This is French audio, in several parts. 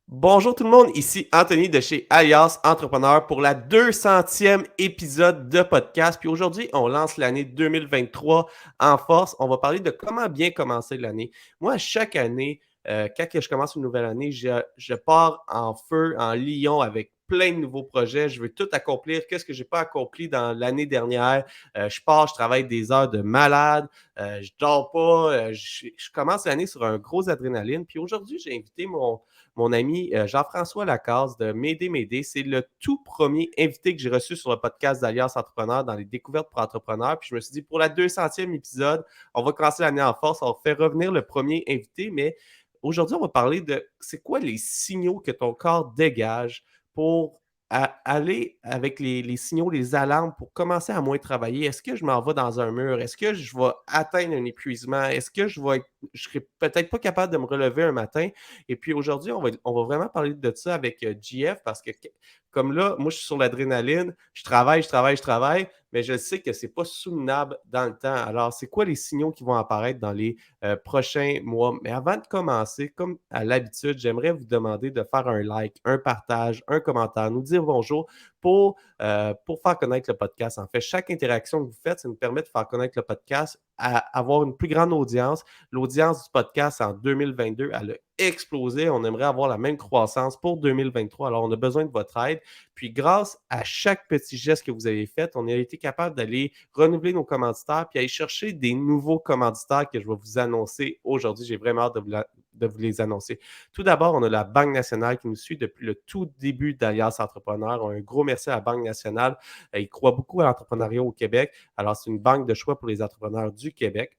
Bonjour tout le monde, ici Anthony de chez Alias Entrepreneur pour la 200e épisode de podcast. Puis aujourd'hui, on lance l'année 2023 en force. On va parler de comment bien commencer l'année. Moi, chaque année, quand je commence une nouvelle année, je pars en feu, en lion avec plein de nouveaux projets. Je veux tout accomplir. Qu'est-ce que j'ai pas accompli dans l'année dernière? Je pars, je travaille des heures de malade. Je dors pas. Je commence l'année sur un gros adrénaline. Puis aujourd'hui, j'ai invité mon ami Jean-François Lacaze de M'aider. C'est le tout premier invité que j'ai reçu sur le podcast d'Alias Entrepreneur dans les découvertes pour entrepreneurs. Puis je me suis dit, pour la 200e épisode, on va commencer l'année en force. On va faire revenir le premier invité. Mais aujourd'hui, on va parler de c'est quoi les signaux que ton corps dégage pour aller avec les signaux, les alarmes pour commencer à moins travailler. Est-ce que je m'en vais dans un mur? Est-ce que je vais atteindre un épuisement? Est-ce que je serai peut-être pas capable de me relever un matin? Et puis aujourd'hui, on va vraiment parler de ça avec GF parce que comme là, moi je suis sur l'adrénaline, je travaille, mais je sais que c'est pas soutenable dans le temps. Alors, c'est quoi les signaux qui vont apparaître dans les prochains mois? Mais avant de commencer, comme à l'habitude, j'aimerais vous demander de faire un like, un partage, un commentaire, nous dire bonjour pour faire connaître le podcast. En fait, chaque interaction que vous faites, ça nous permet de faire connaître le podcast, à avoir une plus grande audience. L'audience du podcast en 2022, elle a explosé. On aimerait avoir la même croissance pour 2023. Alors, on a besoin de votre aide. Puis, grâce à chaque petit geste que vous avez fait, on a été capable d'aller renouveler nos commanditaires puis aller chercher des nouveaux commanditaires que je vais vous annoncer aujourd'hui. J'ai vraiment hâte de vous les annoncer. Tout d'abord, on a la Banque nationale qui nous suit depuis le tout début d'Alias Entrepreneur. Un gros merci à la Banque nationale. Ils croient beaucoup à l'entrepreneuriat au Québec. Alors, c'est une banque de choix pour les entrepreneurs du Québec.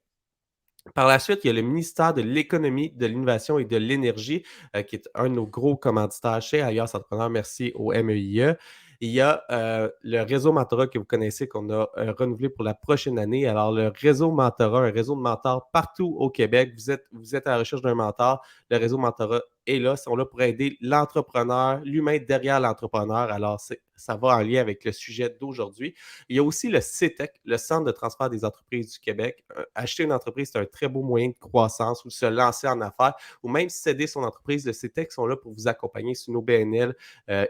Par la suite, il y a le ministère de l'Économie, de l'Innovation et de l'Énergie, qui est un de nos gros commanditaires chez Alias Entrepreneur. Merci au MEIE. Il y a le réseau Mentorat que vous connaissez, qu'on a renouvelé pour la prochaine année. Alors, le réseau Mentorat, un réseau de mentors partout au Québec. Vous êtes à la recherche d'un mentor. Le réseau Mentorat est là. Ils sont là pour aider l'entrepreneur, l'humain derrière l'entrepreneur. Alors, ça va en lien avec le sujet d'aujourd'hui. Il y a aussi le CETEC, le Centre de transfert des entreprises du Québec. Acheter une entreprise, c'est un très beau moyen de croissance ou se lancer en affaires ou même céder son entreprise. Le CETEC sont là pour vous accompagner sur nos BNL,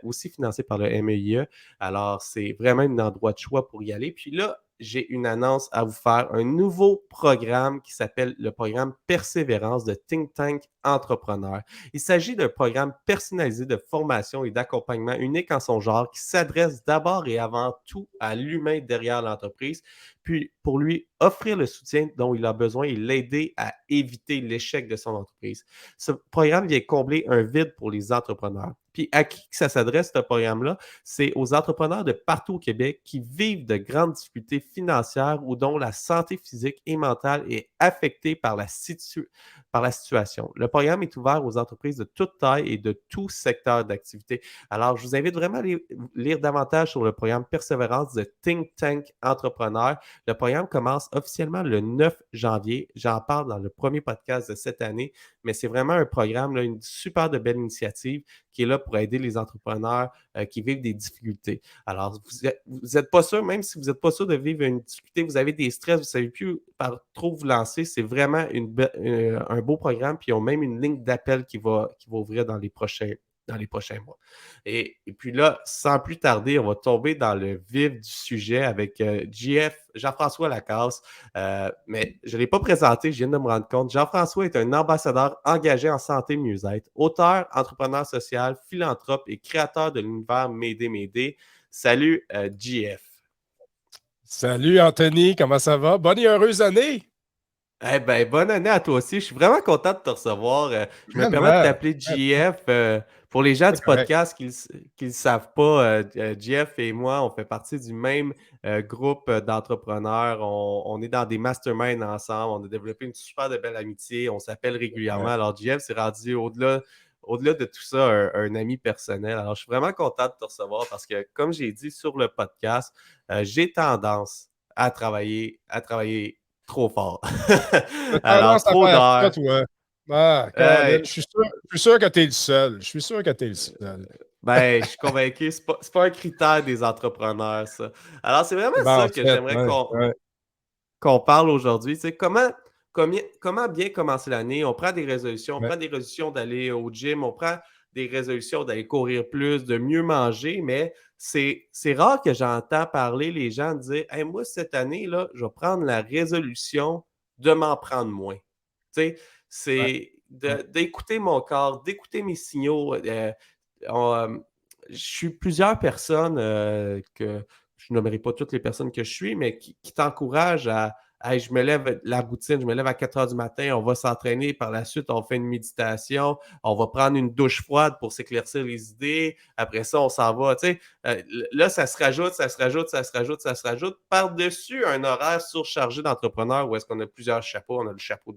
aussi financés par le MEIE. Alors, c'est vraiment un endroit de choix pour y aller. Puis là, j'ai une annonce à vous faire, un nouveau programme qui s'appelle le programme Persévérance de Think Tank Entrepreneur. Il s'agit d'un programme personnalisé de formation et d'accompagnement unique en son genre qui s'adresse d'abord et avant tout à l'humain derrière l'entreprise, puis pour lui offrir le soutien dont il a besoin et l'aider à éviter l'échec de son entreprise. Ce programme vient combler un vide pour les entrepreneurs. Puis à qui ça s'adresse, ce programme-là? C'est aux entrepreneurs de partout au Québec qui vivent de grandes difficultés financières ou dont la santé physique et mentale est affectée par la situation. Le programme est ouvert aux entreprises de toute taille et de tout secteur d'activité. Alors, je vous invite vraiment à lire davantage sur le programme Persévérance de Think Tank Entrepreneur. Le programme commence officiellement le 9 janvier. J'en parle dans le premier podcast de cette année, mais c'est vraiment un programme, là, une super de belle initiative qui est là pour aider les entrepreneurs qui vivent des difficultés. Alors, vous n'êtes pas sûr, même si vous n'êtes pas sûr de vivre une difficulté, vous avez des stress, vous ne savez plus par trop vous lancer, c'est vraiment un beau programme, puis ils ont même une ligne d'appel qui va ouvrir dans les prochains mois. Et puis là, sans plus tarder, on va tomber dans le vif du sujet avec Jean-François Lacaze. Mais je ne l'ai pas présenté, je viens de me rendre compte. Jean-François est un ambassadeur engagé en santé et mieux-être, auteur, entrepreneur social, philanthrope et créateur de l'univers M'aider. Salut, JF. Salut Anthony, comment ça va? Bonne et heureuse année! Eh ben, bonne année à toi aussi. Je suis vraiment content de te recevoir. Je me permets de Vraiment, t'appeler GF. Pour les gens c'est du correct. podcast qui ne savent pas, GF et moi, on fait partie du même groupe d'entrepreneurs. On est dans des masterminds ensemble. On a développé une super de belle amitié. On s'appelle régulièrement. Ouais. Alors, GF, c'est rendu au-delà de tout ça, un ami personnel. Alors, je suis vraiment content de te recevoir parce que, comme j'ai dit sur le podcast, j'ai tendance à travailler trop fort. T'as Alors, tendance à trop faire ça, d'heures. toi. Ah, Colin, Euh, je suis sûr que t'es le seul. Je suis sûr que t'es le seul. ben, je suis convaincu, c'est pas un critère des entrepreneurs, ça. Alors, c'est vraiment Ben, ça en que fait, j'aimerais ouais, ouais. qu'on parle aujourd'hui. Tu sais, comment bien commencer l'année? On prend des résolutions, on Ouais. prend des résolutions d'aller au gym, on prend des résolutions d'aller courir plus, de mieux manger, mais c'est rare que j'entends parler les gens dire « Hey, moi, cette année, là, je vais prendre la résolution de m'en prendre moins. » Tu sais, Ouais, c'est ouais. d'écouter mon corps, d'écouter mes signaux. Je suis plusieurs personnes que je nommerai pas toutes les personnes que je suis, mais qui t'encouragent à hey, je me lève la routine, je me lève à 4 heures du matin, on va s'entraîner, par la suite, on fait une méditation, on va prendre une douche froide pour s'éclaircir les idées, après ça, on s'en va. Tu sais, là, ça se rajoute, ça se rajoute, ça se rajoute, ça se rajoute, par-dessus un horaire surchargé d'entrepreneur où est-ce qu'on a plusieurs chapeaux, on a le chapeau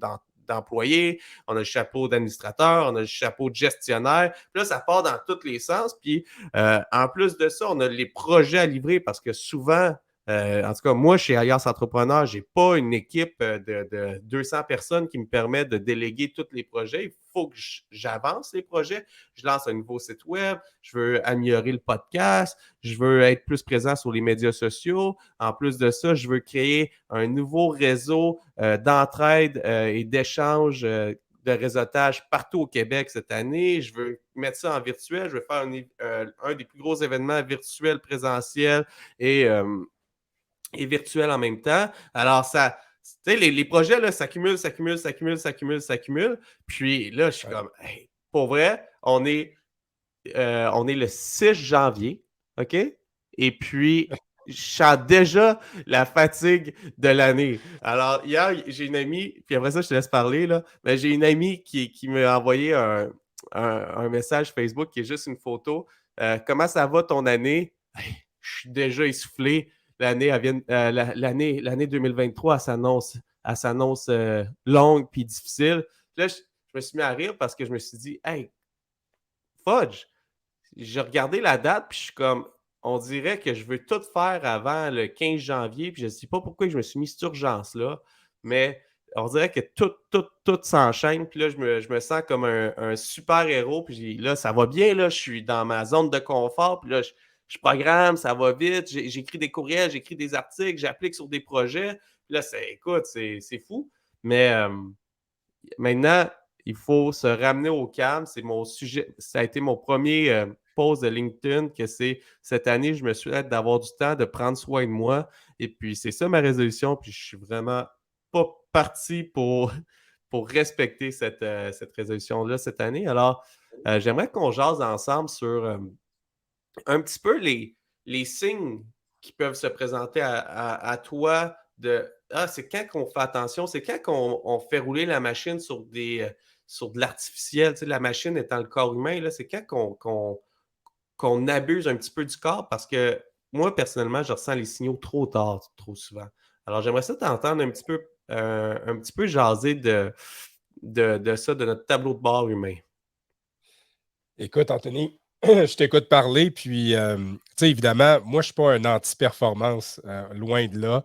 d'employé, on a le chapeau d'administrateur, on a le chapeau de gestionnaire. Puis là, ça part dans tous les sens. Puis en plus de ça, on a les projets à livrer parce que souvent, en tout cas, moi, chez Alliance Entrepreneur, je n'ai pas une équipe de 200 personnes qui me permet de déléguer tous les projets. Il faut que j'avance les projets. Je lance un nouveau site web. Je veux améliorer le podcast. Je veux être plus présent sur les médias sociaux. En plus de ça, je veux créer un nouveau réseau d'entraide et d'échange de réseautage partout au Québec cette année. Je veux mettre ça en virtuel. Je veux faire un des plus gros événements virtuels, présentiels et virtuels en même temps. Alors, ça, tu sais, les projets, là, s'accumulent, s'accumulent, s'accumulent, s'accumulent, s'accumulent. Puis là, je suis Ouais. comme, hey, pour vrai, on est le 6 janvier, OK? Et puis, je sens déjà la fatigue de l'année. Alors, hier, j'ai une amie, puis après ça, je te laisse parler, là, mais j'ai une amie qui m'a envoyé un message Facebook qui est juste une photo. Comment ça va ton année? Hey, je suis déjà essoufflé. L'année 2023, elle s'annonce longue puis difficile. Puis là, je me suis mis à rire parce que je me suis dit, hey, fudge, j'ai regardé la date, puis je suis comme, on dirait que je veux tout faire avant le 15 janvier, puis je ne sais pas pourquoi je me suis mis cette urgence-là, mais on dirait que tout s'enchaîne, puis là, je me sens comme un super-héros, puis là, ça va bien, là, je suis dans ma zone de confort, puis là, je programme, ça va vite, j'écris des courriels, j'écris des articles, j'applique sur des projets, puis là, écoute, c'est fou, mais maintenant, il faut se ramener au calme. C'est mon sujet. Ça a été mon premier post de LinkedIn que c'est cette année, je me suis dit d'avoir du temps, de prendre soin de moi. Et puis, c'est ça ma résolution. Puis, je suis vraiment pas parti pour respecter cette résolution-là cette année. Alors, j'aimerais qu'on jase ensemble sur un petit peu les signes qui peuvent se présenter à toi de Ah, c'est quand qu'on fait attention, c'est quand qu'on fait rouler la machine sur de l'artificiel, tu sais, la machine étant le corps humain, là, c'est quand qu'on abuse un petit peu du corps parce que moi, personnellement, je ressens les signaux trop tard, trop souvent. Alors, j'aimerais ça t'entendre un petit peu jaser de ça, de notre tableau de bord humain. Écoute, Anthony, je t'écoute parler, puis, tu sais, évidemment, moi, je ne suis pas un anti-performance, loin de là.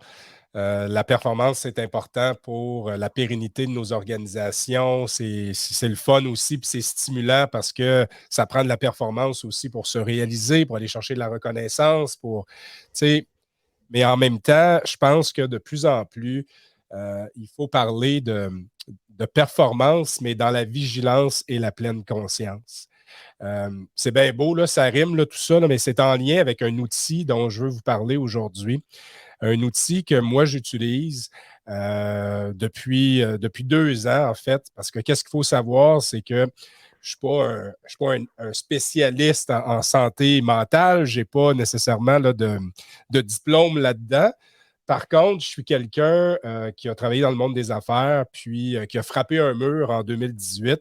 La performance, c'est important pour la pérennité de nos organisations. C'est le fun aussi, puis c'est stimulant parce que ça prend de la performance aussi pour se réaliser, pour aller chercher de la reconnaissance, pour, tu sais, mais en même temps, je pense que de plus en plus, il faut parler de performance, mais dans la vigilance et la pleine conscience. C'est bien beau, là, ça rime, là, tout ça, là, mais c'est en lien avec un outil dont je veux vous parler aujourd'hui. Un outil que moi, j'utilise depuis 2 ans, en fait, parce que qu'est-ce qu'il faut savoir, c'est que je ne suis pas un spécialiste en santé mentale, je n'ai pas nécessairement là, de diplôme là-dedans. Par contre, je suis quelqu'un qui a travaillé dans le monde des affaires, puis qui a frappé un mur en 2018.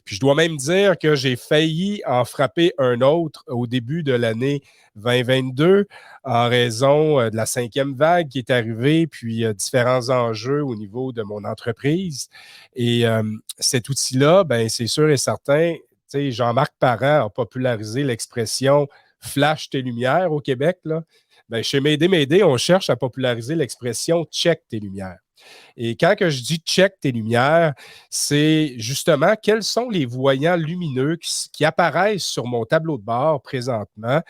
Puis je dois même dire que j'ai failli en frapper un autre au début de l'année 2022 en raison de la 5e vague qui est arrivée, puis différents enjeux au niveau de mon entreprise. Et cet outil-là, ben, c'est sûr et certain, tu sais, Jean-Marc Parent a popularisé l'expression flash tes lumières au Québec, là. Ben, chez Médé, on cherche à populariser l'expression check tes lumières. Et quand que je dis check tes lumières, c'est justement quels sont les voyants lumineux qui apparaissent sur mon tableau de bord présentement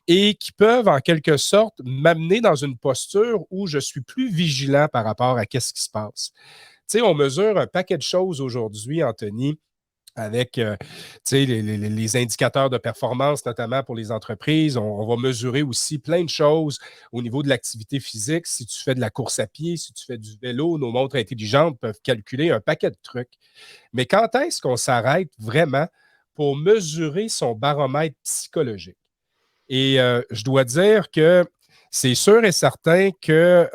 et qui peuvent en quelque sorte m'amener dans une posture où je suis plus vigilant par rapport à ce qui se passe. Tu sais, on mesure un paquet de choses aujourd'hui, Anthony, avec les indicateurs de performance, notamment pour les entreprises. On va mesurer aussi plein de choses au niveau de l'activité physique. Si tu fais de la course à pied, si tu fais du vélo, nos montres intelligentes peuvent calculer un paquet de trucs. Mais quand est-ce qu'on s'arrête vraiment pour mesurer son baromètre psychologique? Et je dois dire que c'est sûr et certain que,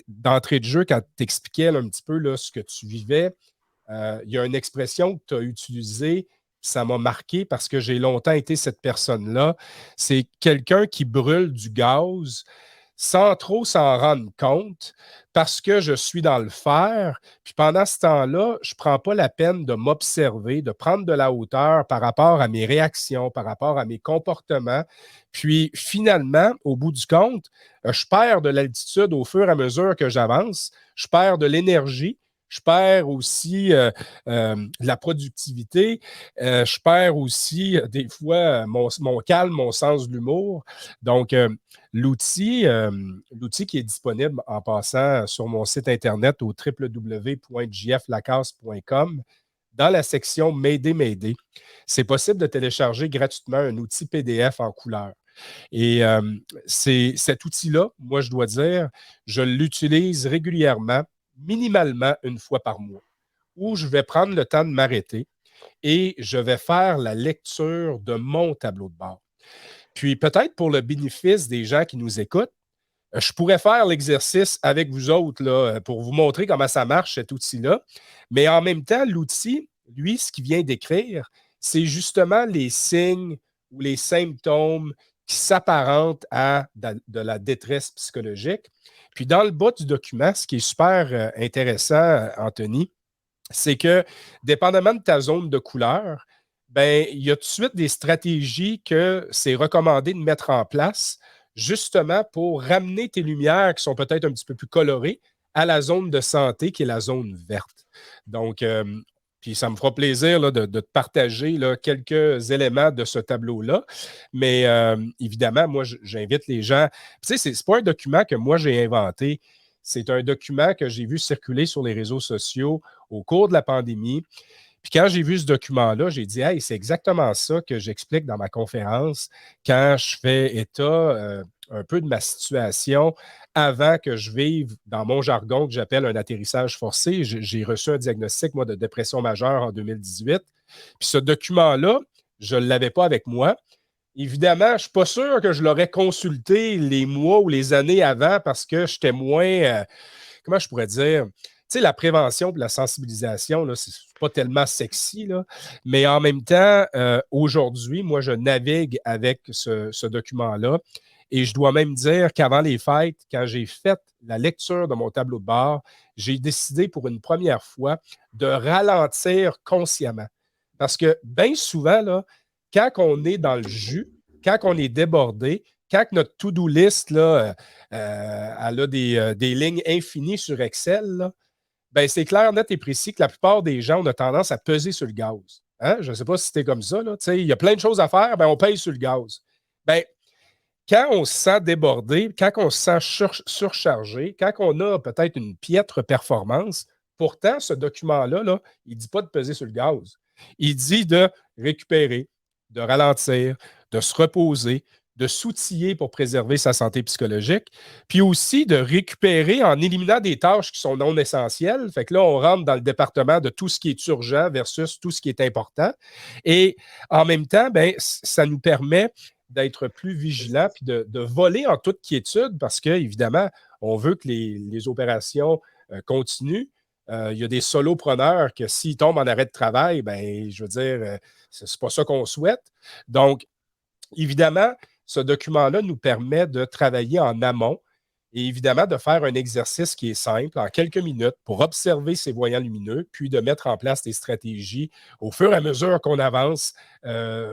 d'entrée de jeu, quand tu expliquais un petit peu là, ce que tu vivais, il y a une expression que tu as utilisée, ça m'a marqué parce que j'ai longtemps été cette personne-là. C'est quelqu'un qui brûle du gaz sans trop s'en rendre compte parce que je suis dans le faire. Puis pendant ce temps-là, je ne prends pas la peine de m'observer, de prendre de la hauteur par rapport à mes réactions, par rapport à mes comportements. Puis finalement, au bout du compte, je perds de l'altitude au fur et à mesure que j'avance. Je perds de l'énergie. Je perds aussi de la productivité. Je perds aussi, des fois, mon calme, mon sens de l'humour. Donc, l'outil qui est disponible en passant sur mon site Internet au www.jflacasse.com, dans la section M'aider, c'est possible de télécharger gratuitement un outil PDF en couleur. Et c'est cet outil-là, moi, je dois dire, je l'utilise régulièrement, minimalement une fois par mois, où je vais prendre le temps de m'arrêter et je vais faire la lecture de mon tableau de bord. Puis peut-être pour le bénéfice des gens qui nous écoutent, je pourrais faire l'exercice avec vous autres là, pour vous montrer comment ça marche, cet outil-là. Mais en même temps, l'outil, lui, ce qu'il vient d'écrire, c'est justement les signes ou les symptômes qui s'apparentent à de la détresse psychologique. Puis dans le bas du document, ce qui est super intéressant, Anthony, c'est que dépendamment de ta zone de couleur, ben, il y a tout de suite des stratégies que c'est recommandé de mettre en place justement pour ramener tes lumières qui sont peut-être un petit peu plus colorées à la zone de santé qui est la zone verte. Donc, puis ça me fera plaisir là, de te partager là, quelques éléments de ce tableau-là. Mais évidemment, moi, j'invite les gens. Tu sais, c'est pas un document que moi j'ai inventé. C'est un document que j'ai vu circuler sur les réseaux sociaux au cours de la pandémie. Puis quand j'ai vu ce document-là, j'ai dit, hey, c'est exactement ça que j'explique dans ma conférence quand je fais état un peu de ma situation avant que je vive dans mon jargon que j'appelle un atterrissage forcé. J'ai reçu un diagnostic, moi, de dépression majeure en 2018. Puis ce document-là, je ne l'avais pas avec moi. Évidemment, je ne suis pas sûr que je l'aurais consulté les mois ou les années avant parce que j'étais moins, comment je pourrais dire, tu sais, la prévention et la sensibilisation, ce n'est pas tellement sexy, là, mais en même temps, aujourd'hui, moi, je navigue avec ce document-là et je dois même dire qu'avant les fêtes, quand j'ai fait la lecture de mon tableau de bord, j'ai décidé pour une première fois de ralentir consciemment. Parce que bien souvent, là, quand on est dans le jus, quand on est débordé, quand notre to-do list, là, elle a des lignes infinies sur Excel, là, ben c'est clair, net et précis que la plupart des gens ont tendance à peser sur le gaz. Hein? Je ne sais pas si c'était comme ça. Là. Il y a plein de choses à faire, ben on pèse sur le gaz. Ben, quand on se sent débordé, quand on se sent surchargé, quand on a peut-être une piètre performance, pourtant, ce document-là, là, il ne dit pas de peser sur le gaz. Il dit de récupérer, de ralentir, de se reposer, de s'outiller pour préserver sa santé psychologique, puis aussi de récupérer en éliminant des tâches qui sont non essentielles. Fait que là, on rentre dans le département de tout ce qui est urgent versus tout ce qui est important. Et en même temps, ben, ça nous permet d'être plus vigilant puis de voler en toute quiétude parce qu'évidemment, on veut que les opérations continuent. Il y a des solopreneurs que s'ils tombent en arrêt de travail, ben, je veux dire, c'est pas ça qu'on souhaite. Donc, évidemment, ce document-là nous permet de travailler en amont et évidemment de faire un exercice qui est simple en quelques minutes pour observer ces voyants lumineux, puis de mettre en place des stratégies au fur et à mesure qu'on avance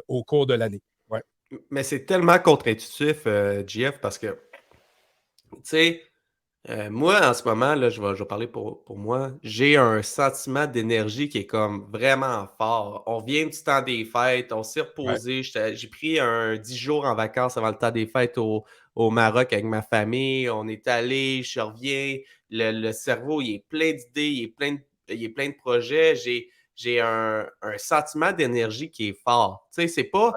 au cours de l'année. Ouais. Mais c'est tellement contre-intuitif, GF, parce que, tu sais, moi, en ce moment, là, je vais parler pour moi, j'ai un sentiment d'énergie qui est comme vraiment fort. On vient du temps des fêtes, on s'est Ouais. reposé. J'ai pris 10 jours en vacances avant le temps des fêtes au Maroc avec ma famille. On est allé, je reviens. Le cerveau, il est plein d'idées, il est plein de projets. j'ai un sentiment d'énergie qui est fort. Tu sais, c'est pas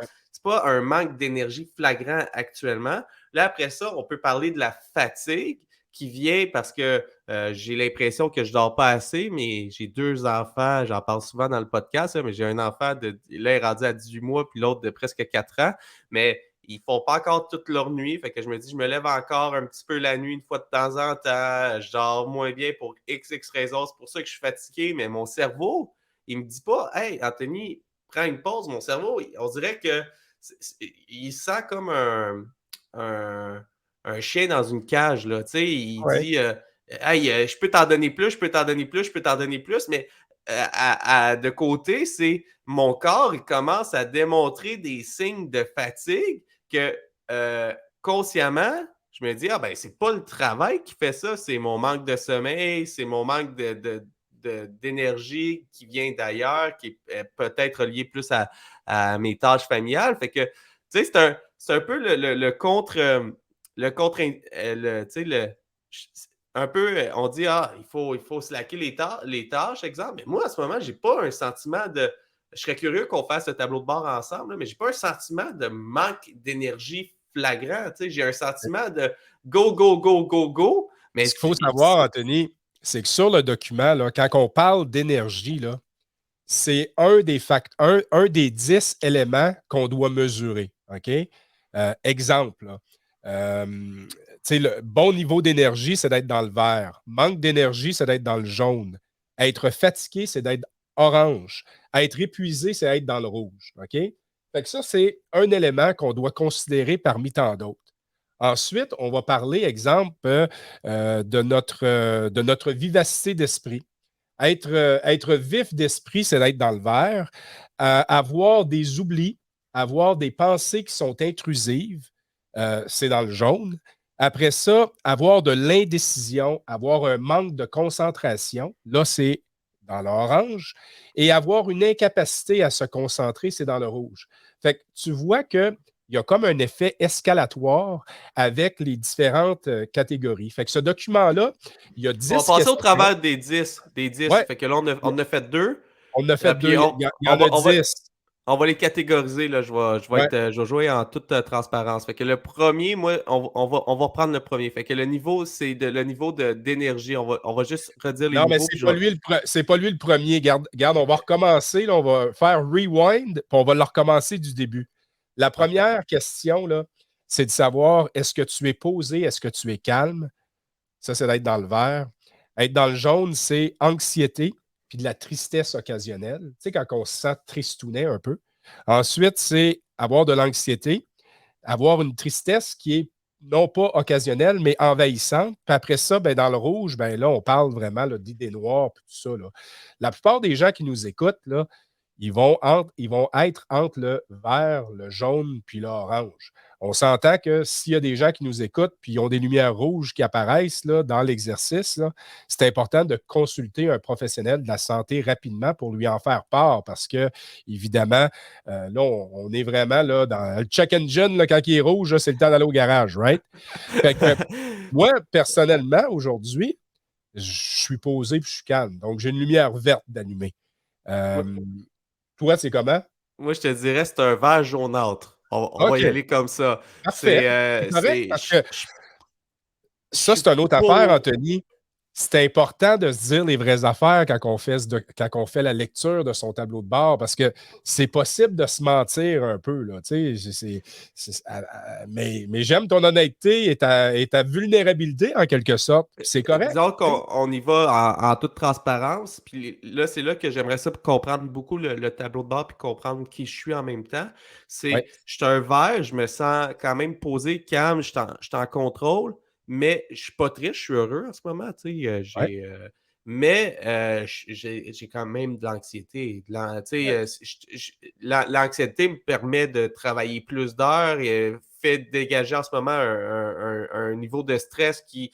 un manque d'énergie flagrant actuellement. Là, après ça, on peut parler de la fatigue qui vient parce que j'ai l'impression que je dors pas assez, mais j'ai 2 enfants, j'en parle souvent dans le podcast, mais j'ai un enfant là, il est rendu à 18 mois, puis l'autre de presque 4 ans, mais ils font pas encore toute leur nuit, fait que je me dis, je me lève encore un petit peu la nuit une fois de temps en temps, je dors moins bien pour XX raisons, c'est pour ça que je suis fatigué, mais mon cerveau, il me dit pas, hey, Anthony, prends une pause, mon cerveau, on dirait que il sent comme un, un chien dans une cage, là. Tu sais, il Ouais. dit hey, je peux t'en donner plus, je peux t'en donner plus, je peux t'en donner plus, mais de côté, c'est mon corps, il commence à démontrer des signes de fatigue que consciemment, je me dis, ah ben, c'est pas le travail qui fait ça, c'est mon manque de sommeil, c'est mon manque d'énergie qui vient d'ailleurs, qui est peut-être lié plus à mes tâches familiales. Fait que, tu sais, c'est un peu le contre. Le contre. Tu sais, un peu, on dit, ah, il faut slacker les tâches, exemple. Mais moi, en ce moment, j'ai pas un sentiment de. Je serais curieux qu'on fasse ce tableau de bord ensemble, là, mais j'ai pas un sentiment de manque d'énergie flagrant. Tu sais, j'ai un sentiment de go, go, go, go, go. Mais Ce qu'il faut savoir, Anthony, c'est que sur le document, là, quand on parle d'énergie, là, c'est un des 10 éléments qu'on doit mesurer. OK? Exemple, là, le bon niveau d'énergie, c'est d'être dans le vert. Manque d'énergie, c'est d'être dans le jaune. Être fatigué, c'est d'être orange. Être épuisé, c'est être dans le rouge. OK? Fait que ça, c'est un élément qu'on doit considérer parmi tant d'autres. Ensuite, on va parler, exemple, de notre vivacité d'esprit. Être vif d'esprit, c'est d'être dans le vert. Avoir des oublis, avoir des pensées qui sont intrusives, c'est dans le jaune. Après ça, avoir de l'indécision, avoir un manque de concentration, là, c'est dans l'orange. Et avoir une incapacité à se concentrer, c'est dans le rouge. Fait que tu vois qu'il y a comme un effet escalatoire avec les différentes catégories. Fait que ce document-là, il y a on va 10 passer au questions. travers des 10. Des 10. Ouais, Fait que là, on a fait deux. on en a fait Puis deux. Il y en a on va, 10. on va les catégoriser. Là. Ouais. Je vais jouer en toute transparence. Fait que le premier, moi, on va reprendre le premier. Fait que le niveau, c'est le niveau d'énergie. On va juste redire les Non, mais niveaux. Puis c'est pas lui le premier. Garde, on va recommencer. Là, on va faire rewind, puis on va le recommencer du début. La Parfait. première question, là, c'est de savoir est-ce que tu es posé, est-ce que tu es calme? Ça, c'est d'être dans le vert. Être dans le jaune, c'est anxiété puis de la tristesse occasionnelle. Tu sais, quand on se sent tristounet un peu. Ensuite, c'est avoir de l'anxiété, avoir une tristesse qui est non pas occasionnelle, mais envahissante. Puis après ça, ben, dans le rouge, ben, là, on parle vraiment d'idées noires et tout ça. Là. La plupart des gens qui nous écoutent, là, ils vont être entre le vert, le jaune puis l'orange. On s'entend que s'il y a des gens qui nous écoutent puis ils ont des lumières rouges qui apparaissent là, dans l'exercice, là, c'est important de consulter un professionnel de la santé rapidement pour lui en faire part parce que, évidemment, là, on est vraiment là, dans le check engine, là, quand il est rouge, là, c'est le temps d'aller au garage, right? Fait que, moi, personnellement, aujourd'hui, je suis posé et je suis calme. Donc, j'ai une lumière verte d'allumer. moi, Euh, Toi, c'est comment? moi, je te dirais, c'est un vert jaunâtre. On va y OK, aller comme ça. parfait. C'est correct parce que Je ça, suis c'est une autre affaire, pas. Anthony. C'est important de se dire les vraies affaires quand on fait la lecture de son tableau de bord parce que c'est possible de se mentir un peu. Là, mais j'aime ton honnêteté et ta vulnérabilité en quelque sorte. C'est correct. Disons Tu sais. qu'on y va en toute transparence. Puis là, c'est là que j'aimerais ça pour comprendre beaucoup le tableau de bord puis comprendre qui je suis en même temps. Ouais, Je suis un vert, je me sens quand même posé, calme, je suis en contrôle, mais je suis pas triste, je suis heureux en ce moment. Tu sais, ouais, mais j'ai quand même de l'anxiété. Tu sais, ouais. l'anxiété me permet de travailler plus d'heures et fait dégager en ce moment un niveau de stress qui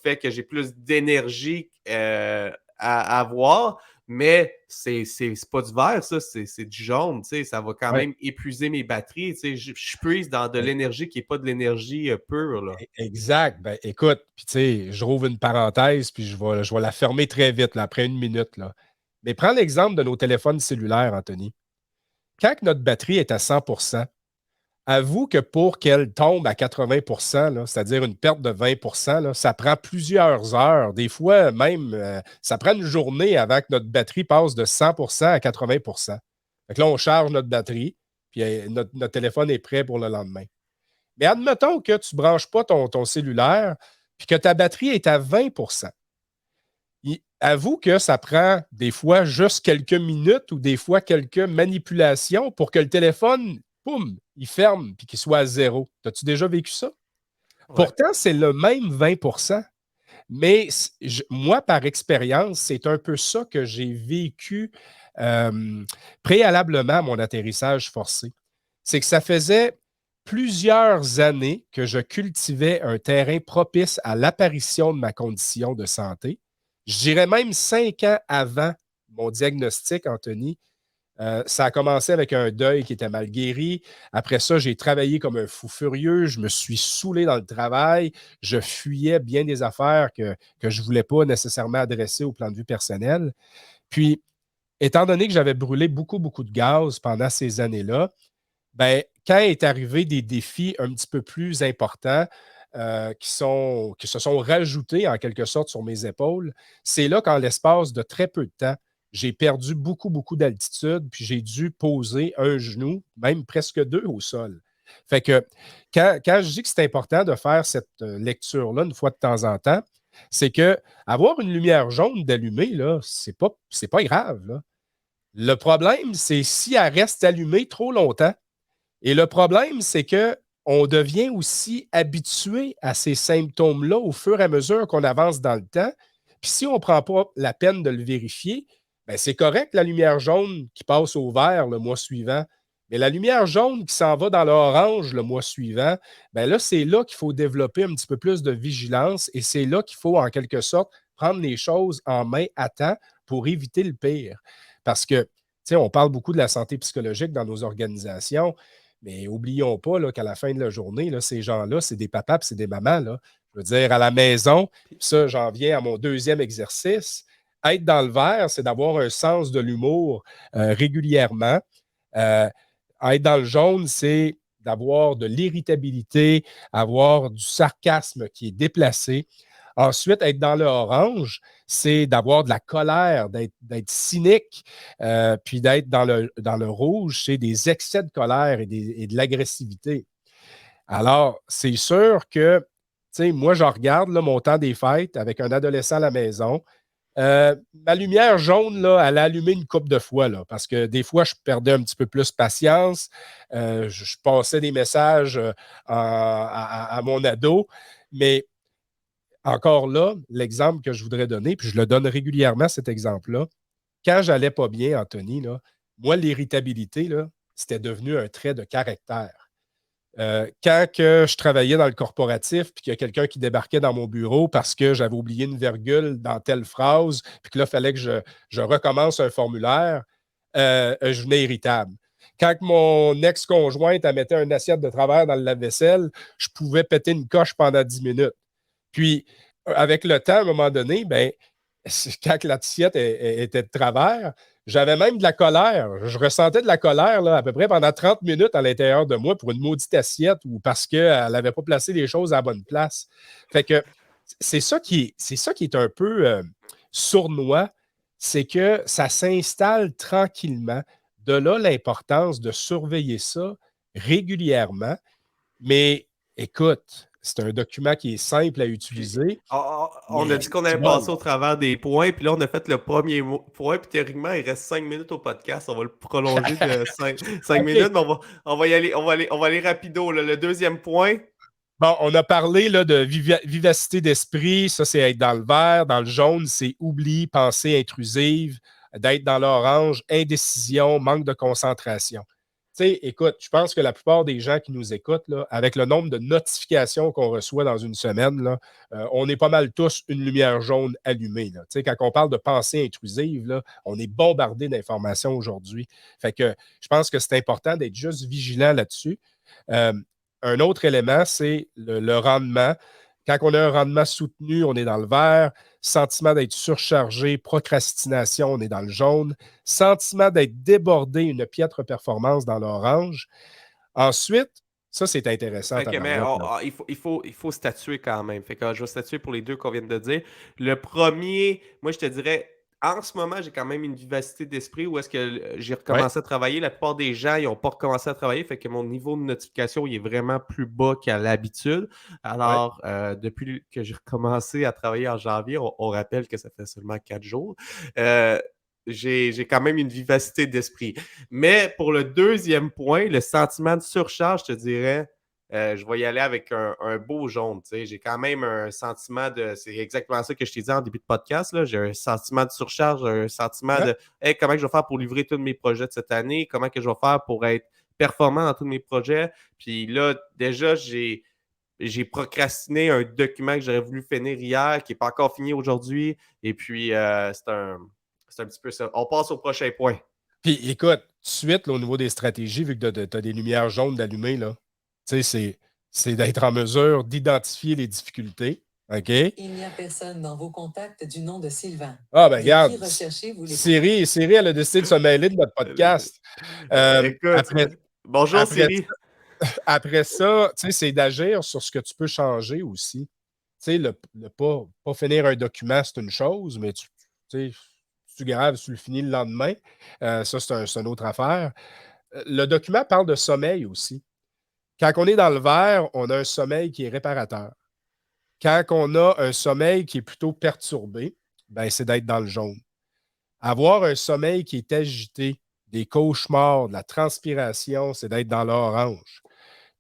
fait que j'ai plus d'énergie à avoir, mais c'est pas du vert, ça, c'est du jaune, tu sais, ça va quand Ouais. même épuiser mes batteries, tu sais, je puise dans de l'énergie qui n'est pas de l'énergie pure, là. Exact. Ben, écoute, puis tu sais, je rouvre une parenthèse, puis je vais la fermer très vite, là, après une minute. Là. Mais prends l'exemple de nos téléphones cellulaires, Anthony. Quand notre batterie est à 100%, avoue que pour qu'elle tombe à 80%, là, c'est-à-dire une perte de 20%, là, ça prend plusieurs heures. Des fois, même, ça prend une journée avant que notre batterie passe de 100% à 80%. Fait que là, on charge notre batterie, puis notre téléphone est prêt pour le lendemain. Mais admettons que tu ne branches pas ton cellulaire, puis que ta batterie est à 20%. Avoue que ça prend des fois juste quelques minutes ou des fois quelques manipulations pour que le téléphone, boum, il ferme puis qu'il soit à zéro. As-tu déjà vécu ça? Ouais. Pourtant, c'est le même 20%. Mais moi, par expérience, c'est un peu ça que j'ai vécu préalablement à mon atterrissage forcé. C'est que ça faisait plusieurs années que je cultivais un terrain propice à l'apparition de ma condition de santé. Je dirais même 5 ans avant mon diagnostic, Anthony. Ça a commencé avec un deuil qui était mal guéri. Après ça, j'ai travaillé comme un fou furieux. Je me suis saoulé dans le travail. Je fuyais bien des affaires que je ne voulais pas nécessairement adresser au plan de vue personnel. Puis, étant donné que j'avais brûlé beaucoup, beaucoup de gaz pendant ces années-là, ben, quand est arrivé des défis un petit peu plus importants, qui se sont rajoutés en quelque sorte sur mes épaules, c'est là qu'en l'espace de très peu de temps, j'ai perdu beaucoup, beaucoup d'altitude, puis j'ai dû poser un genou, même presque deux au sol. Fait que quand je dis que c'est important de faire cette lecture-là une fois de temps en temps, c'est que avoir une lumière jaune d'allumée, là, c'est pas grave. Là. Le problème, c'est si elle reste allumée trop longtemps. Et le problème, c'est qu'on devient aussi habitué à ces symptômes-là au fur et à mesure qu'on avance dans le temps. Puis si on ne prend pas la peine de le vérifier, bien, c'est correct la lumière jaune qui passe au vert le mois suivant. Mais la lumière jaune qui s'en va dans l'orange le mois suivant, bien là, c'est là qu'il faut développer un petit peu plus de vigilance et c'est là qu'il faut, en quelque sorte, prendre les choses en main à temps pour éviter le pire. Parce que, tu sais, on parle beaucoup de la santé psychologique dans nos organisations, mais n'oublions pas là, qu'à la fin de la journée, là, ces gens-là, c'est des papas et c'est des mamans. Là. Je veux dire, à la maison, ça, j'en viens à mon deuxième exercice. Être dans le vert, c'est d'avoir un sens de l'humour régulièrement. Être dans le jaune, c'est d'avoir de l'irritabilité, avoir du sarcasme qui est déplacé. Ensuite, être dans le orange, c'est d'avoir de la colère, d'être cynique, puis d'être dans le rouge, c'est des excès de colère et de l'agressivité. Alors, c'est sûr que, tu sais, moi, je regarde là, mon temps des fêtes avec un adolescent à la maison. Ma lumière jaune, là, elle a allumé une couple de fois, là, parce que des fois, je perdais un petit peu plus patience. Je passais des messages à mon ado, mais encore là, l'exemple que je voudrais donner, puis je le donne régulièrement, cet exemple-là, quand j'allais pas bien, Anthony, là, moi, l'irritabilité, là, c'était devenu un trait de caractère. Quand que je travaillais dans le corporatif, puis qu'il y a quelqu'un qui débarquait dans mon bureau parce que j'avais oublié une virgule dans telle phrase, puis que là, il fallait que je recommence un formulaire, je venais irritable. Quand mon ex-conjointe elle mettait une assiette de travers dans le lave-vaisselle, je pouvais péter une coche pendant 10 minutes. Puis, avec le temps, à un moment donné, ben, quand l'assiette était de travers, j'avais même de la colère. Je ressentais de la colère là, à peu près pendant 30 minutes à l'intérieur de moi pour une maudite assiette ou parce qu'elle n'avait pas placé les choses à la bonne place. Fait que c'est ça qui est un peu sournois, c'est que ça s'installe tranquillement. De là, l'importance de surveiller ça régulièrement. Mais écoute, c'est un document qui est simple à utiliser. On a dit qu'on allait passer au travers des points, puis là, on a fait le premier point, puis théoriquement, il reste 5 minutes au podcast. On va le prolonger de 5 okay. minutes, mais on va y aller, on va aller rapido. Là. Le deuxième point. Bon, on a parlé là, de vivacité d'esprit, ça, c'est être dans le vert. Dans le jaune, c'est oubli, pensée intrusive. D'être dans l'orange, indécision, manque de concentration. Tu sais, écoute, je pense que la plupart des gens qui nous écoutent, là, avec le nombre de notifications qu'on reçoit dans une semaine, là, on est pas mal tous une lumière jaune allumée. Là. Tu sais, quand on parle de pensée intrusive, là, on est bombardé d'informations aujourd'hui. Fait que je pense que c'est important d'être juste vigilant là-dessus. Un autre élément, c'est le rendement. Quand on a un rendement soutenu, on est dans le vert. Sentiment d'être surchargé, procrastination, on est dans le jaune. Sentiment d'être débordé, une piètre performance dans l'orange. Ensuite, ça, c'est intéressant, Fait que, mais tabarouette, là. il faut statuer quand même. Fait que je vais statuer pour les deux qu'on vient de dire. Le premier, moi, je te dirais, en ce moment, j'ai quand même une vivacité d'esprit où est-ce que j'ai Ouais, recommencé à travailler. La plupart des gens, ils n'ont pas recommencé à travailler. Fait que mon niveau de notification, il est vraiment plus bas qu'à l'habitude. ouais. Alors, depuis que j'ai recommencé à travailler en janvier, on rappelle que ça fait seulement 4 jours. euh, j'ai quand même une vivacité d'esprit. Mais pour le deuxième point, le sentiment de surcharge, je te dirais, je vais y aller avec un beau jaune. Tu sais. J'ai quand même un sentiment de. C'est exactement ça que je t'ai dit en début de podcast. Là. J'ai un sentiment de surcharge, un sentiment Ouais. de hey, comment je vais faire pour livrer tous mes projets de cette année, comment que je vais faire pour être performant dans tous mes projets. Puis là, déjà, j'ai procrastiné un document que j'aurais voulu finir hier, qui n'est pas encore fini aujourd'hui. Et puis, c'est un petit peu ça. On passe au prochain point. Puis écoute, tout de suite, là, au niveau des stratégies, vu que tu as des lumières jaunes d'allumer, là, tu sais, c'est d'être en mesure d'identifier les difficultés. OK? Il n'y a personne dans vos contacts du nom de Sylvain. Ah, ben De qui regarde, recherchez-vous les Siri, elle a décidé de se mêler de notre Euh, podcast. Euh, Écoute, après, bonjour après, Siri. après ça, tu sais, c'est d'agir sur ce que tu peux changer aussi. Tu sais, le pas finir un document, c'est une chose, mais tu sais, tu graves, tu le finis le lendemain. Ça, c'est une autre affaire. Le document parle de sommeil aussi. Quand on est dans le vert, on a un sommeil qui est réparateur. Quand on a un sommeil qui est plutôt perturbé, ben, c'est d'être dans le jaune. Avoir un sommeil qui est agité, des cauchemars, de la transpiration, c'est d'être dans l'orange.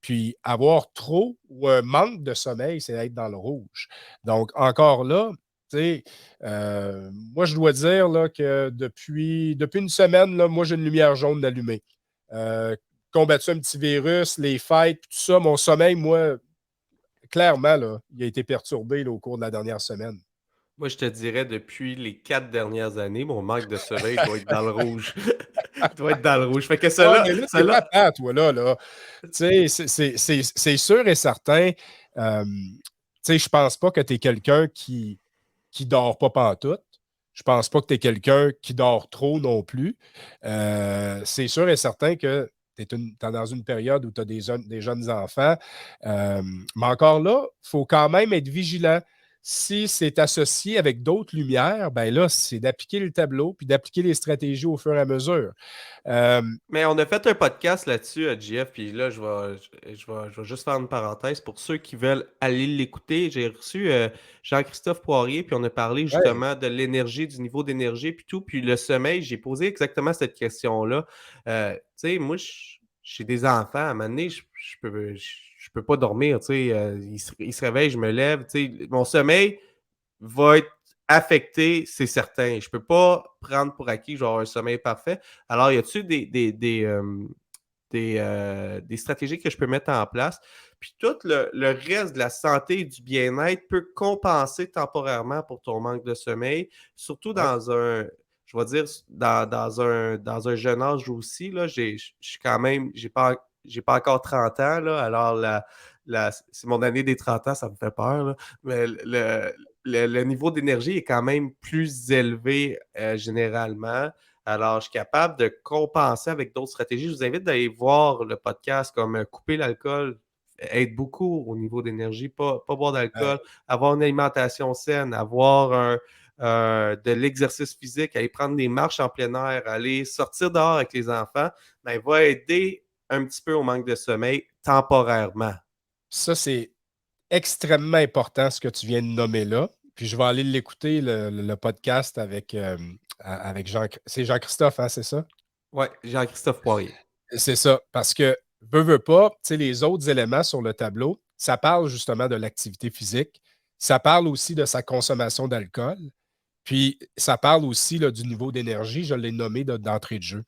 Puis avoir trop ou un manque de sommeil, c'est d'être dans le rouge. Donc, encore là, tu sais, moi, je dois dire là, que depuis une semaine, là, moi, j'ai une lumière jaune allumée. Euh, Combattu un petit virus, les fêtes, tout ça, mon sommeil, moi, clairement, là, il a été perturbé là, au cours de la dernière semaine. Moi, je te dirais, depuis les 4 dernières années, mon manque de sommeil doit être dans le rouge. Doit être dans le rouge. Fait que Ouais, cela, mais là, c'est cela, papa, toi, là. Tu sais, c'est sûr et certain. Tu sais, je pense pas que tu es quelqu'un qui dort pas pantoute. Je pense pas que tu es quelqu'un qui dort trop non plus. C'est sûr et certain que tu es, dans une période où tu as des jeunes enfants. Mais encore là, il faut quand même être vigilant. Si c'est associé avec d'autres lumières, ben là, c'est d'appliquer le tableau puis d'appliquer les stratégies au fur et à mesure. Euh, mais on a fait un podcast là-dessus, JF, puis là, je vais juste faire une parenthèse. Pour ceux qui veulent aller l'écouter, j'ai reçu Jean-Christophe Poirier, puis on a parlé ouais, justement de l'énergie, du niveau d'énergie, puis tout. Puis le sommeil, j'ai posé exactement cette question-là. Tu sais, moi, j'ai des enfants. À un moment donné, je peux pas dormir. Tu sais, ils se réveillent, je me lève. Tu sais, mon sommeil va être affecté, c'est certain. Je peux pas prendre pour acquis que je vais avoir un sommeil parfait. Alors, y a-t-il des stratégies que je peux mettre en place? Puis tout le reste de la santé et du bien-être peut compenser temporairement pour ton manque de sommeil, surtout ouais. dans un, je vais dire, dans un jeune âge aussi. Là, je suis quand même, j'ai pas encore 30 ans, là, alors c'est mon année des 30 ans, ça me fait peur. Là, mais le niveau d'énergie est quand même plus élevé généralement. Alors, je suis capable de compenser avec d'autres stratégies. Je vous invite d'aller voir le podcast comme couper l'alcool aide beaucoup au niveau d'énergie, pas boire Euh, d'alcool, avoir une alimentation saine, avoir de l'exercice physique, aller prendre des marches en plein air, aller sortir dehors avec les enfants, ben, va aider un petit peu au manque de sommeil temporairement. Ça, c'est extrêmement important ce que tu viens de nommer là. Puis je vais aller l'écouter, le podcast avec Jean. C'est Jean-Christophe, hein, c'est ça? Ouais, Jean-Christophe Poirier. C'est ça. Parce que, veux pas, tu sais, les autres éléments sur le tableau, ça parle justement de l'activité physique. Ça parle aussi de sa consommation d'alcool. Puis ça parle aussi là, du niveau d'énergie, je l'ai nommé d'entrée de jeu.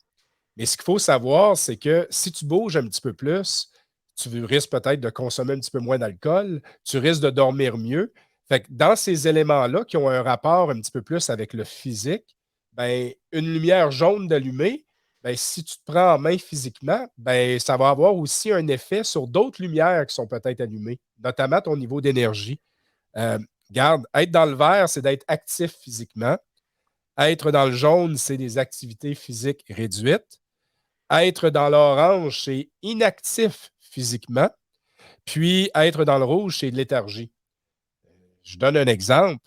Mais ce qu'il faut savoir, c'est que si tu bouges un petit peu plus, tu risques peut-être de consommer un petit peu moins d'alcool, tu risques de dormir mieux. Fait que dans ces éléments-là qui ont un rapport un petit peu plus avec le physique, ben, une lumière jaune d'allumée, ben, si tu te prends en main physiquement, ben, ça va avoir aussi un effet sur d'autres lumières qui sont peut-être allumées, notamment ton niveau d'énergie. Garde, être dans le vert, c'est d'être actif physiquement. Être dans le jaune, c'est des activités physiques réduites. Être dans l'orange, c'est inactif physiquement. Puis être dans le rouge, c'est de léthargie. Je donne un exemple.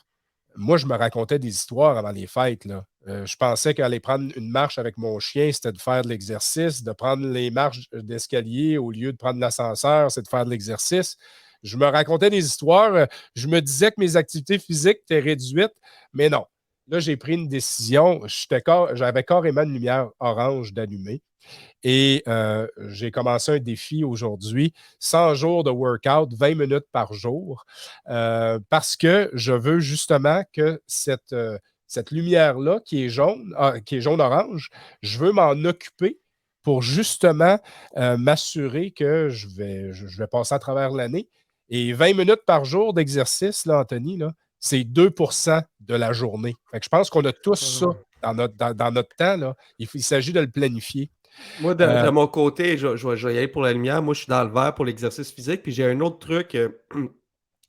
Moi, je me racontais des histoires avant les fêtes. Là. Je pensais qu'aller prendre une marche avec mon chien, c'était de faire de l'exercice, de prendre les marches d'escalier au lieu de prendre l'ascenseur, c'est de faire de l'exercice. Je me racontais des histoires. Je me disais que mes activités physiques étaient réduites, mais non. Là, j'ai pris une décision. J'avais carrément une lumière orange d'allumée. Et j'ai commencé un défi aujourd'hui, 100 jours de workout, 20 minutes par jour, parce que je veux justement que cette lumière-là, qui est jaune-orange, je veux m'en occuper pour justement m'assurer que je vais passer à travers l'année. Et 20 minutes par jour d'exercice, là, Anthony, là, c'est 2% de la journée. Fait que je pense qu'on a tous ça dans notre temps. Là. Il s'agit de le planifier. Moi, de mon côté, je vais y aller pour la lumière. Moi, je suis dans le vert pour l'exercice physique. Puis j'ai un autre truc.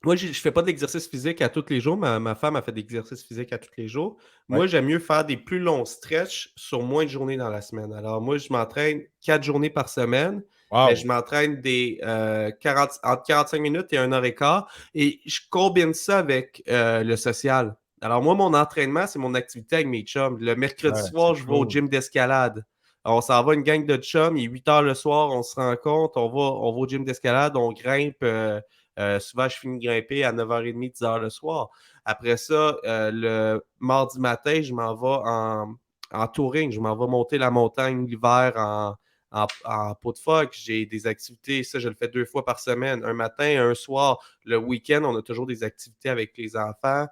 Moi, je fais pas d'exercice physique à tous les jours. Ma femme a fait d'exercice physique à tous les jours. Ouais. Moi, j'aime mieux faire des plus longs stretches sur moins de journées dans la semaine. Alors, moi, je m'entraîne 4 journées par semaine. Wow. Mais je m'entraîne entre 45 minutes et 1h15. Et je combine ça avec le social. Alors, moi, mon entraînement, c'est mon activité avec mes chums. Le mercredi soir, je vais au gym d'escalade. On s'en va une gang de chums, il est 8 heures le soir, on se rencontre, on va au gym d'escalade, on grimpe. Souvent, je finis de grimper à 9h30, 10h le soir. Après ça, le mardi matin, je m'en vais en touring. Je m'en vais monter la montagne l'hiver en pot de phoque. J'ai des activités, ça, je le fais 2 fois par semaine. Un matin, un soir. Le week-end, on a toujours des activités avec les enfants.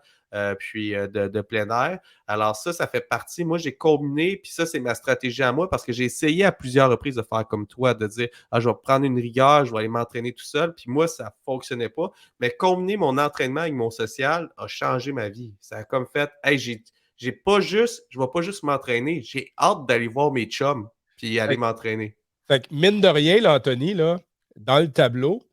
Puis de plein air. Alors ça fait partie. Moi, j'ai combiné, puis ça, c'est ma stratégie à moi parce que j'ai essayé à plusieurs reprises de faire comme toi, de dire je vais prendre une rigueur, je vais aller m'entraîner tout seul. Puis moi, ça ne fonctionnait pas. Mais combiner mon entraînement avec mon social a changé ma vie. Ça a comme fait hey, je ne vais pas juste m'entraîner, j'ai hâte d'aller voir mes chums puis aller m'entraîner. Fait que mine de rien, là, Anthony, là, dans le tableau,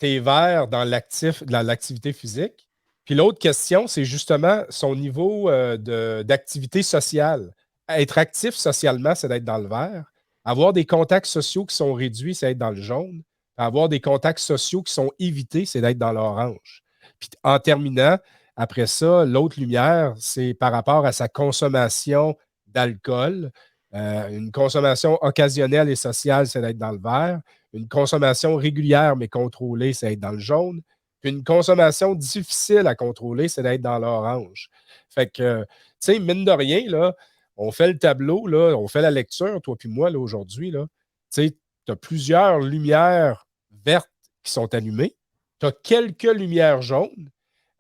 tu es vert dans l'activité physique. Puis l'autre question, c'est justement son niveau d'activité sociale. Être actif socialement, c'est d'être dans le vert. Avoir des contacts sociaux qui sont réduits, c'est d'être dans le jaune. Avoir des contacts sociaux qui sont évités, c'est d'être dans l'orange. Puis en terminant, après ça, l'autre lumière, c'est par rapport à sa consommation d'alcool. Une consommation occasionnelle et sociale, c'est d'être dans le vert. Une consommation régulière mais contrôlée, c'est d'être dans le jaune. Une consommation difficile à contrôler, c'est d'être dans l'orange. Fait que, tu sais, mine de rien, là, on fait le tableau, là, on fait la lecture, toi puis moi, là, aujourd'hui. Là. Tu sais, tu as plusieurs lumières vertes qui sont allumées. Tu as quelques lumières jaunes.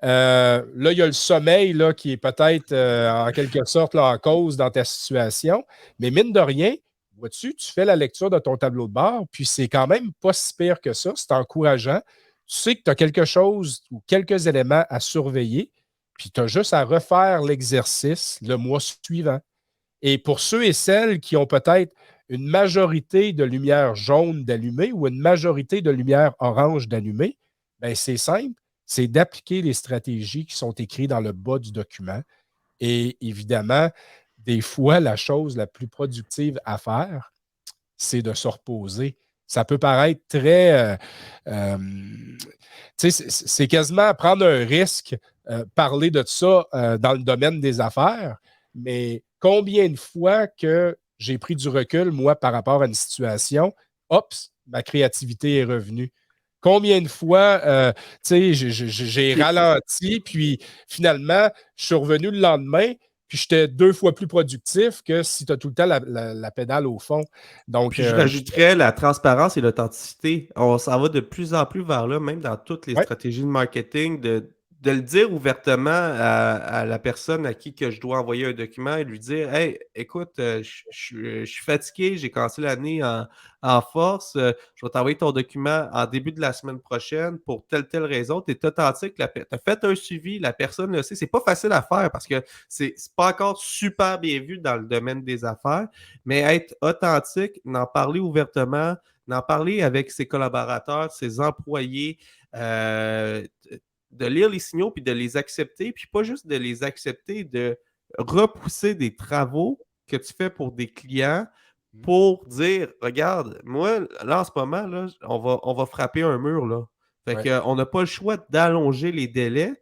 Là, il y a le sommeil là, qui est peut-être en quelque sorte là, en cause dans ta situation. Mais mine de rien, vois-tu, tu fais la lecture de ton tableau de bord, puis c'est quand même pas si pire que ça. C'est encourageant. Tu sais que tu as quelque chose ou quelques éléments à surveiller, puis tu as juste à refaire l'exercice le mois suivant. Et pour ceux et celles qui ont peut-être une majorité de lumière jaune d'allumée ou une majorité de lumière orange d'allumée, bien, c'est simple, c'est d'appliquer les stratégies qui sont écrites dans le bas du document. Et évidemment, des fois, la chose la plus productive à faire, c'est de se reposer. Ça peut paraître très... c'est quasiment prendre un risque, parler de ça dans le domaine des affaires, mais combien de fois que j'ai pris du recul, moi, par rapport à une situation, ma créativité est revenue. Combien de fois, j'ai ralenti, puis finalement, je suis revenu le lendemain, puis j'étais 2 fois plus productif que si tu as tout le temps la pédale au fond. Donc, puis je rajouterais la transparence et l'authenticité. On s'en va de plus en plus vers là, même dans toutes les stratégies de marketing, de le dire ouvertement à la personne à qui que je dois envoyer un document et lui dire hey, écoute, je suis fatigué, j'ai commencé l'année en force, je vais t'envoyer ton document en début de la semaine prochaine pour telle raison. Tu es authentique, tu as fait un suivi, la personne le sait. C'est pas facile à faire parce que c'est pas encore super bien vu dans le domaine des affaires, mais être authentique, n'en parler ouvertement, n'en parler avec ses collaborateurs, ses employés, de lire les signaux puis de les accepter, puis pas juste de les accepter, de repousser des travaux que tu fais pour des clients pour dire, regarde, moi, là, en ce moment, là, on va frapper un mur, là. Fait Ouais. qu'on n'a pas le choix d'allonger les délais.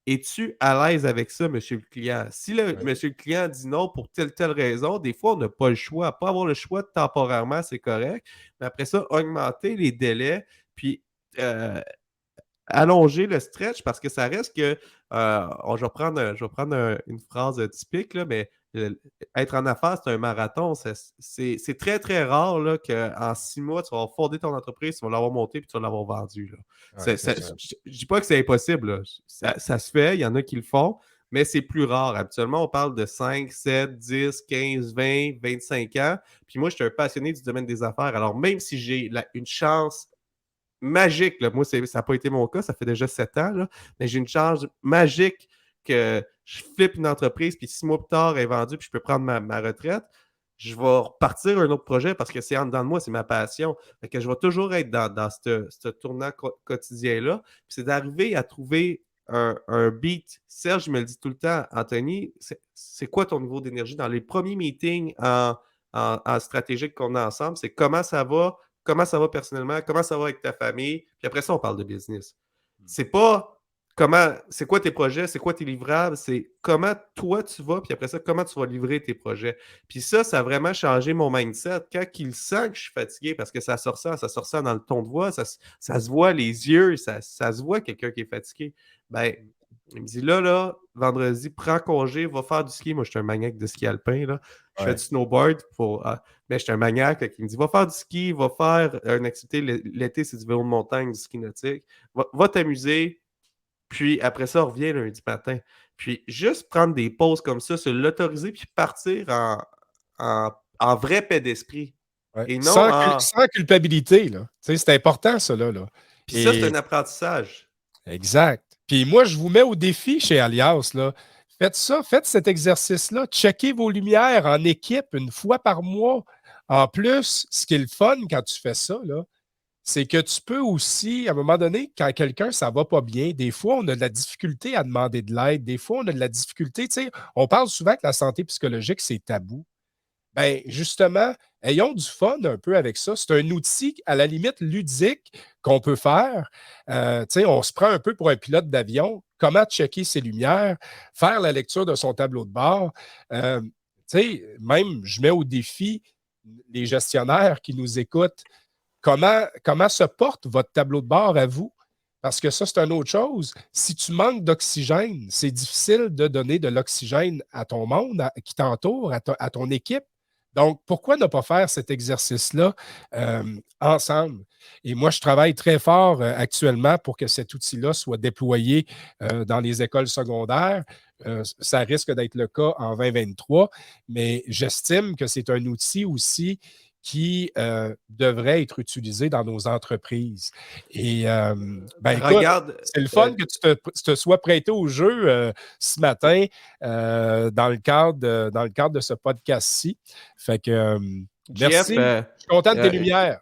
Es-tu à l'aise avec ça, monsieur le client? Si monsieur le client dit non pour telle raison, des fois, on n'a pas le choix. Pas avoir le choix temporairement, c'est correct. Mais après ça, augmenter les délais, puis allonger le stretch parce que ça reste que. Je vais prendre une phrase typique, là, mais être en affaires, c'est un marathon. C'est très, très rare là, qu'en 6 mois, tu vas fonder ton entreprise, tu vas l'avoir monté puis tu vas l'avoir vendu. Là. Ouais, Je ne dis pas que c'est impossible. Là. Ça se fait, il y en a qui le font, mais c'est plus rare. Habituellement, on parle de 5, 7, 10, 15, 20, 25 ans. Puis moi, je suis un passionné du domaine des affaires. Alors, même si j'ai une chance magique. Là. Moi, ça n'a pas été mon cas, ça fait déjà 7 ans, là, mais j'ai une chance magique que je flippe une entreprise, puis 6 mois plus tard, elle est vendue, puis je peux prendre ma retraite. Je vais repartir un autre projet parce que c'est en dedans de moi, c'est ma passion. Fait que je vais toujours être dans ce tournant quotidien-là. Puis c'est d'arriver à trouver un beat. Serge, je me le dit tout le temps, Anthony, c'est quoi ton niveau d'énergie? Dans les premiers meetings en stratégique qu'on a ensemble, c'est comment ça va personnellement, comment ça va avec ta famille, puis après ça, on parle de business. C'est pas c'est quoi tes projets, c'est quoi tes livrables, c'est comment toi tu vas, puis après ça, comment tu vas livrer tes projets. Puis ça a vraiment changé mon mindset. Quand il sent que je suis fatigué, parce que ça se ressent dans le ton de voix, ça se voit les yeux, ça se voit quelqu'un qui est fatigué. Ben, il me dit là, vendredi, prends congé, va faire du ski. Moi, je suis un maniaque de ski alpin, là. Je fais du snowboard mais je suis un maniaque qui me dit va faire du ski, va faire une activité. L'été, c'est du vélo de montagne, du ski nautique. Va t'amuser. Puis après ça, on revient lundi matin. Puis juste prendre des pauses comme ça, se l'autoriser, puis partir en vrai paix d'esprit. Ouais. Et non sans culpabilité, là. Tu sais, c'est important, ça, là. Puis ça, c'est un apprentissage. Exact. Puis moi, je vous mets au défi chez Alias, là. Faites ça, faites cet exercice-là. Checkez vos lumières en équipe une fois par mois. En plus, ce qui est le fun quand tu fais ça, là, c'est que tu peux aussi, à un moment donné, quand quelqu'un, ça va pas bien, des fois, on a de la difficulté à demander de l'aide. Des fois, on a de la difficulté. Tu sais, on parle souvent que la santé psychologique, c'est tabou. Bien, justement, ayons du fun un peu avec ça. C'est un outil, à la limite, ludique qu'on peut faire. Tu sais, on se prend un peu pour un pilote d'avion. Comment checker ses lumières, faire la lecture de son tableau de bord. Tu sais, même, je mets au défi les gestionnaires qui nous écoutent. Comment se porte votre tableau de bord à vous? Parce que ça, c'est une autre chose. Si tu manques d'oxygène, c'est difficile de donner de l'oxygène à ton monde qui t'entoure, à ton équipe. Donc, pourquoi ne pas faire cet exercice-là ensemble? Et moi, je travaille très fort actuellement pour que cet outil-là soit déployé dans les écoles secondaires. Ça risque d'être le cas en 2023, mais j'estime que c'est un outil aussi qui devrait être utilisé dans nos entreprises. Et écoute, Regarde, c'est le fun que tu te sois prêté au jeu ce matin dans le cadre de ce podcast-ci. Fait que Jeff, merci. Je suis content de tes lumières.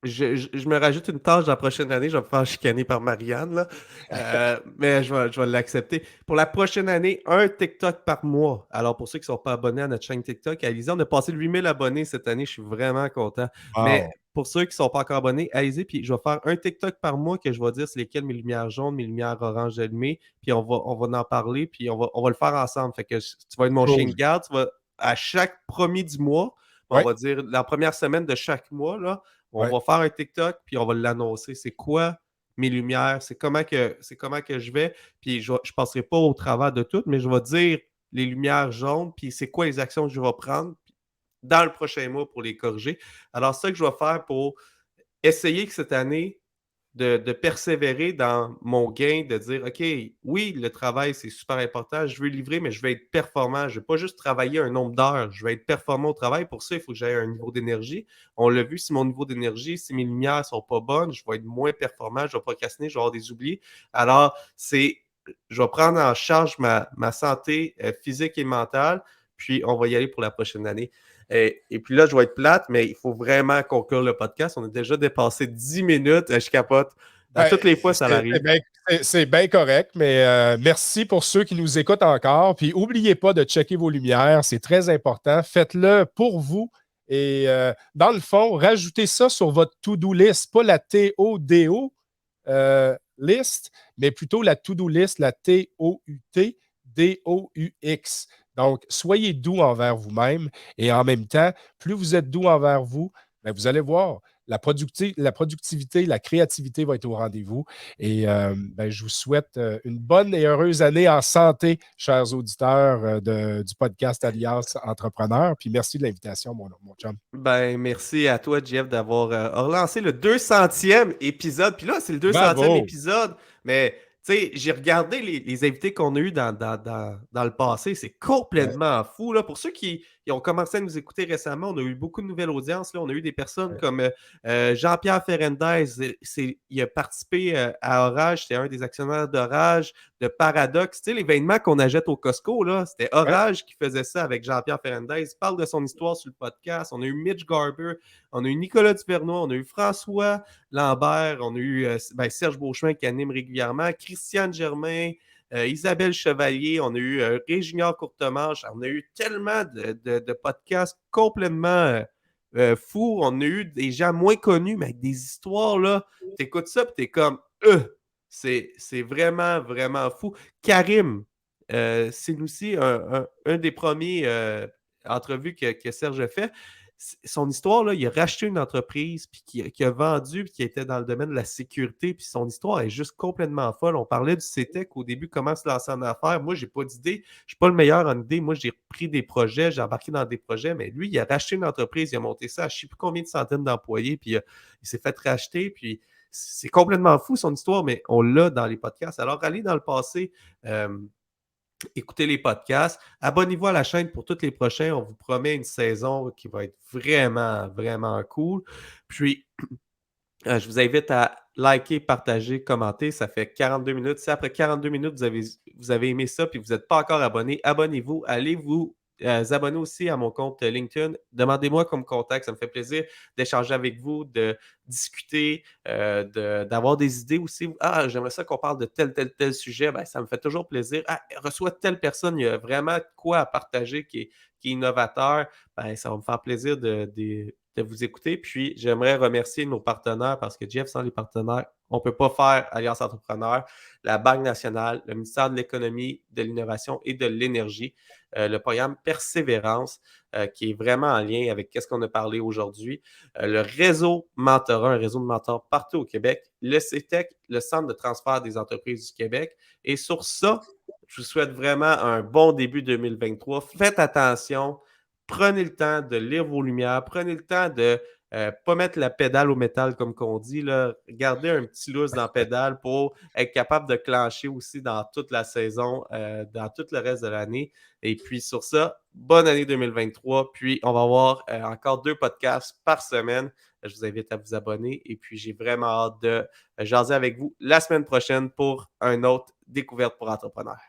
Je me rajoute une tâche la prochaine année. Je vais me faire chicaner par Marianne, là. Mais je vais l'accepter. Pour la prochaine année, un TikTok par mois. Alors, pour ceux qui ne sont pas abonnés à notre chaîne TikTok, allez-y. On a passé 8000 abonnés cette année. Je suis vraiment content. Wow. Mais pour ceux qui ne sont pas encore abonnés, allez-y. Puis je vais faire un TikTok par mois que je vais dire c'est lesquelles mes lumières jaunes, mes lumières orange allumées. Puis on va en parler. Puis on va le faire ensemble. Fait que tu vas être mon chien de garde. À chaque premier du mois, on va dire la première semaine de chaque mois, là. On va faire un TikTok, puis on va l'annoncer. C'est quoi mes lumières? C'est comment que je vais? Puis je ne passerai pas au travers de tout, mais je vais dire les lumières jaunes, puis c'est quoi les actions que je vais prendre dans le prochain mois pour les corriger. Alors, ça que je vais faire pour essayer que cette année, de persévérer dans mon gain, de dire, OK, oui, le travail, c'est super important, je veux livrer, mais je vais être performant. Je ne vais pas juste travailler un nombre d'heures, je vais être performant au travail. Pour ça, il faut que j'aie un niveau d'énergie. On l'a vu, si mon niveau d'énergie, si mes lumières ne sont pas bonnes, je vais être moins performant, je vais procrastiner, je vais avoir des oublis. Alors, je vais prendre en charge ma santé physique et mentale, puis on va y aller pour la prochaine année. Et puis là, je vais être plate, mais il faut vraiment conclure le podcast. On a déjà dépassé 10 minutes. Je capote. À toutes les fois, ça arrive. C'est bien correct, mais merci pour ceux qui nous écoutent encore. Puis n'oubliez pas de checker vos lumières, c'est très important. Faites-le pour vous. Et dans le fond, rajoutez ça sur votre to-do list, pas la TODO list, mais plutôt la to-do list, la TOUTDOUX. Donc, soyez doux envers vous-même et en même temps, plus vous êtes doux envers vous, bien, vous allez voir, la productivité, la créativité va être au rendez-vous. Et ben, je vous souhaite une bonne et heureuse année en santé, chers auditeurs du podcast Alias Entrepreneur. Puis merci de l'invitation, mon chum. Ben, merci à toi, Jeff, d'avoir relancé le 200e épisode. Puis là, c'est le 200e Bravo! épisode, mais tu sais, j'ai regardé les invités qu'on a eus dans le passé. C'est Ouais, complètement fou. Là. Pour ceux qui ont commencé à nous écouter récemment, on a eu beaucoup de nouvelles audiences. Là. On a eu des personnes ouais, comme Jean-Pierre Ferrandez. Il a participé à Orage. C'était un des actionnaires d'Orage, de Paradox. Tu sais, l'événement qu'on achète au Costco, là, c'était ouais. Orage qui faisait ça avec Jean-Pierre Ferrandez. Il parle de son histoire sur le podcast. On a eu Mitch Garber, on a eu Nicolas Duvernois, on a eu François Lambert, on a eu Serge Beauchemin qui anime régulièrement, Christiane Germain, Isabelle Chevalier, on a eu Réginior Courtemanche, on a eu tellement de podcasts complètement fous. On a eu des gens moins connus, mais avec des histoires, là. T'écoutes ça, puis t'es comme, c'est vraiment, vraiment fou. Karim, c'est aussi un des premiers entrevues que Serge a fait. Son histoire, là, il a racheté une entreprise, puis qui a vendu, puis qui était dans le domaine de la sécurité, puis son histoire est juste complètement folle. On parlait du CETEC au début, comment se lancer en affaires. Moi, j'ai pas d'idée. Je suis pas le meilleur en idée. Moi, j'ai repris des projets, j'ai embarqué dans des projets, mais lui, il a racheté une entreprise, il a monté ça à je sais plus combien de centaines d'employés, puis il s'est fait racheter, puis c'est complètement fou son histoire, mais on l'a dans les podcasts. Alors, allez dans le passé, écoutez les podcasts. Abonnez-vous à la chaîne pour tous les prochains. On vous promet une saison qui va être vraiment, vraiment cool. Puis, je vous invite à liker, partager, commenter. Ça fait 42 minutes. Si après 42 minutes, vous avez aimé ça et vous n'êtes pas encore abonné, abonnez-vous. Allez vous abonner aussi à mon compte LinkedIn. Demandez-moi comme contact. Ça me fait plaisir d'échanger avec vous, de discuter, d'avoir des idées aussi. Ah, j'aimerais ça qu'on parle de tel sujet. Ben, ça me fait toujours plaisir. Ah, reçoit telle personne, il y a vraiment quoi à partager qui est innovateur. Ben, ça va me faire plaisir de vous écouter. Puis, j'aimerais remercier nos partenaires parce que Jeff, sans les partenaires, on ne peut pas faire Alliance Entrepreneur, la Banque nationale, le ministère de l'Économie, de l'Innovation et de l'Énergie, le programme Persévérance, qui est vraiment en lien avec ce qu'on a parlé aujourd'hui, le réseau Mentorat, un réseau de mentors partout au Québec, le CETEC, le Centre de transfert des entreprises du Québec. Et sur ça, je vous souhaite vraiment un bon début 2023. Faites attention. Prenez le temps de lire vos lumières. Prenez le temps de ne pas mettre la pédale au métal, comme qu'on dit. Là. Gardez un petit lousse dans la pédale pour être capable de clencher aussi dans toute la saison, dans tout le reste de l'année. Et puis sur ça, bonne année 2023. Puis on va avoir encore 2 podcasts par semaine. Je vous invite à vous abonner. Et puis j'ai vraiment hâte de jaser avec vous la semaine prochaine pour une autre découverte pour entrepreneurs.